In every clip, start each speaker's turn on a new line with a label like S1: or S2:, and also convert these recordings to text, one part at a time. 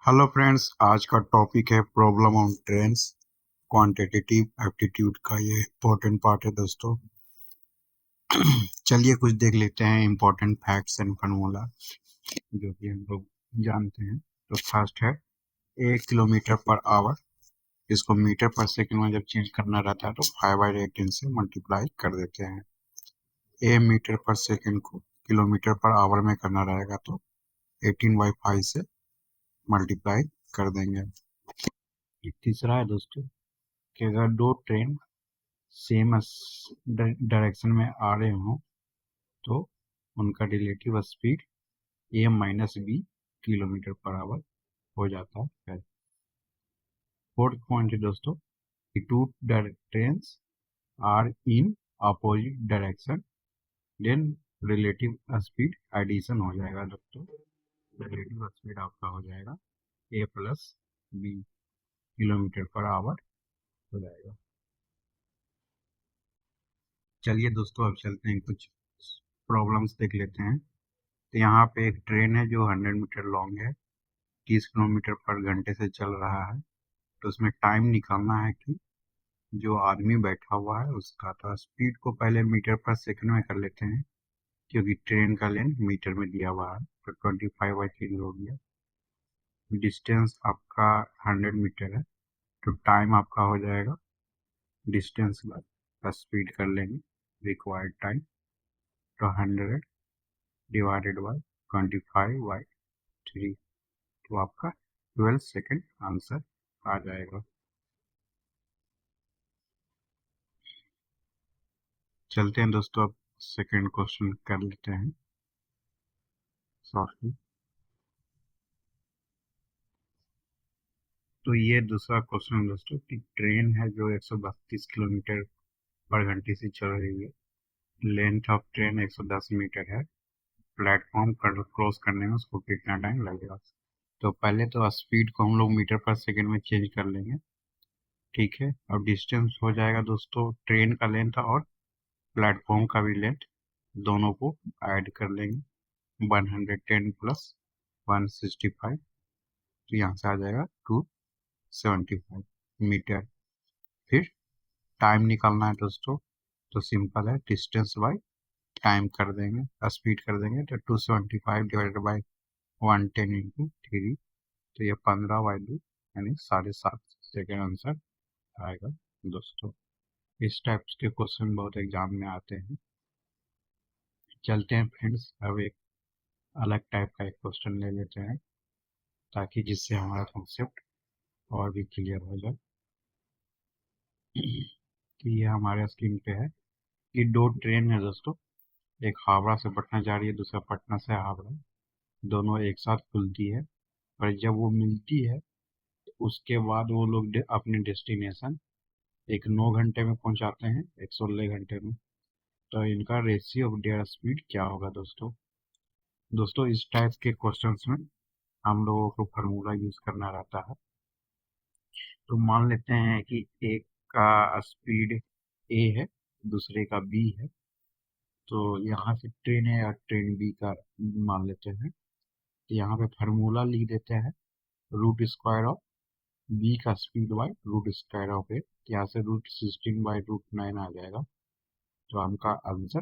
S1: Hello friends, आज का topic है problem on trains. Quantitative aptitude का ये इम्पोर्टेंट पार्ट है दोस्तों। चलिए कुछ देख लेते हैं इम्पोर्टेंट फैक्ट्स एंड फार्मूला जो कि हम लोग जानते हैं। तो फर्स्ट है 1 किलोमीटर पर आवर। इसको मीटर पर सेकंड में जब चेंज करना रहता है तो 5/18 से मल्टीप्लाई कर देते हैं। मीटर पर सेकंड को किलोमीटर पर आवर में करना रहेगा तो 18/5 से मल्टीप्लाई कर देंगे। तीसरा है दोस्तों कि अगर दो ट्रेन सेम डायरेक्शन में आ रहे हों तो उनका relative speed a-b kilometre per hour हो जाता है। फोर्थ पॉइंट है दोस्तों कि two trains are in opposite direction then relative speed addition हो जाएगा दोस्तों। रिलेटिव स्पीड आपका हो जाएगा a+b किलोमीटर पर आवर हो जाएगा। चलिए दोस्तों अब चलते हैं, कुछ प्रॉब्लम्स देख लेते हैं। तो यहाँ पे एक ट्रेन है जो 100 मीटर लॉन्ग है, 30 किलोमीटर पर घंटे से चल रहा है। तो उसमें टाइम निकालना है कि जो आदमी बैठा हुआ है उसका। तो स्पीड को पहले मीटर पर सेकंड में कर लेते हैं क्योंकि ट्रेन का लेंथ मीटर में दिया हुआ है। तो 25/3 हो गया। डिस्टेंस आपका 100 मीटर है तो टाइम आपका हो जाएगा डिस्टेंस बाय स्पीड कर लेंगे रिक्वायर्ड टाइम। तो 100 डिवाइडेड बाय 25/3 तो आपका 12 सेकेंड आंसर आ जाएगा। चलते हैं दोस्तों, अब सेकेंड क्वेश्चन कर लेते हैं सॉरी। तो ये दूसरा क्वेश्चन दोस्तों कि ट्रेन है जो 132 किलोमीटर पर घंटे से चल रही है। लेंथ ऑफ ट्रेन 110 मीटर है। प्लेटफॉर्म क्रॉस करने में उसको कितना टाइम लगेगा। तो पहले तो स्पीड को हम लोग मीटर पर सेकेंड में चेंज कर लेंगे, ठीक है। और डिस्टेंस हो जाएगा दोस्तों ट्रेन का लेंथ और प्लेटफॉर्म का भी लेंथ, दोनों को ऐड कर लेंगे। 110 प्लस 165 तो यहाँ से आ जाएगा 275 मीटर। फिर टाइम निकालना है दोस्तों, तो सिंपल है, डिस्टेंस बाय टाइम कर देंगे, स्पीड कर देंगे। तो 275 डिवाइडेड बाई 110 इंटू 3 तो ये 15/2 यानी 7.5 सेकेंड आंसर आएगा दोस्तों। इस टाइप के क्वेश्चन बहुत एग्जाम में आते हैं। चलते हैं फ्रेंड्स, अब एक अलग टाइप का एक क्वेश्चन ले लेते हैं ताकि जिससे हमारा कॉन्सेप्ट और भी क्लियर हो जाए। कि ये हमारे स्क्रीन पे है कि दो ट्रेन है दोस्तों, एक हावड़ा से पटना जा रही है, दूसरा पटना से हावड़ा। दोनों एक साथ खुलती है, पर जब वो मिलती है तो उसके बाद वो लोग अपने डेस्टिनेशन एक 9 घंटे में पहुंचाते हैं, एक 16 घंटे में। तो इनका रेशियो ऑफ देयर स्पीड क्या होगा दोस्तों। दोस्तों इस टाइप के क्वेश्चंस में हम लोगों को फार्मूला यूज करना रहता है। तो मान लेते हैं कि एक का स्पीड ए है, दूसरे का बी है। तो यहाँ से ट्रेन है और ट्रेन बी का मान लेते हैं। तो यहाँ पे फार्मूला लिख देते हैं रूट स्क्वायर ऑफ बी का speed by root square of A. यहाँ से √16/√9 आ जाएगा। तो हमका आंसर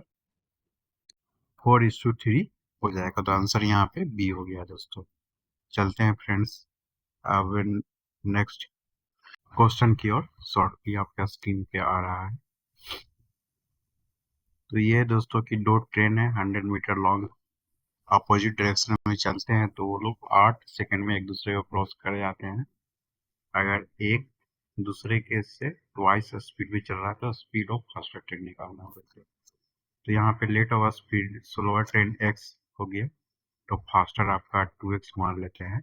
S1: 4:3 हो जाएगा। तो आंसर यहाँ पे बी हो गया दोस्तों। चलते हैं फ्रेंड्स अब नेक्स्ट क्वेश्चन की ओर। शॉर्ट भी आपका स्क्रीन पे आ रहा है। तो ये दोस्तों की दो ट्रेन है 100 मीटर लॉन्ग, अपोजिट डायरेक्शन में चलते हैं तो वो लोग 8 सेकंड में एक दूसरे को क्रॉस कर जाते हैं। अगर एक दूसरे के से ट्वाइस स्पीड में चल रहा है तो स्पीड ऑफ फास्टर ट्रेन निकालना होगा। तो यहाँ पे let of speed slower train x हो गया, तो फास्टर आपका 2x मान लेते हैं।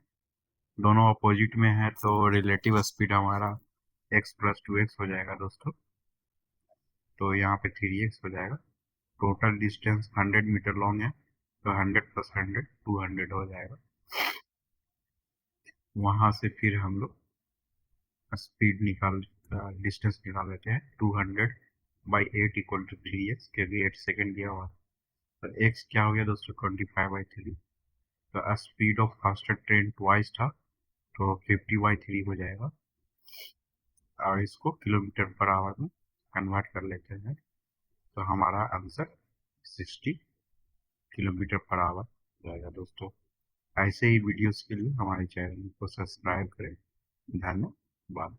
S1: दोनों अपोजिट में है तो रिलेटिव स्पीड हमारा x+2x हो जाएगा दोस्तों। तो यहाँ पे 3x हो जाएगा। टोटल डिस्टेंस 100 मीटर लॉन्ग है तो 100 + 100 200 हो जाएगा। वहां से फिर हम लोग स्पीड डिस्टेंस निकाल लेते हैं। 200/8 = 3x क्योंकि 8 सेकेंड दिया हुआ। तो x क्या हो गया दोस्तों 25/3। तो speed of faster train twice था तो 50/3 हो जाएगा और इसको किलोमीटर पर आवर में कन्वर्ट कर लेते हैं तो हमारा आंसर 60 किलोमीटर पर आवर जाएगा। दोस्तों ऐसे ही वीडियोस के लिए हमारे चैनल को सब्सक्राइब करें। धन्यवाद।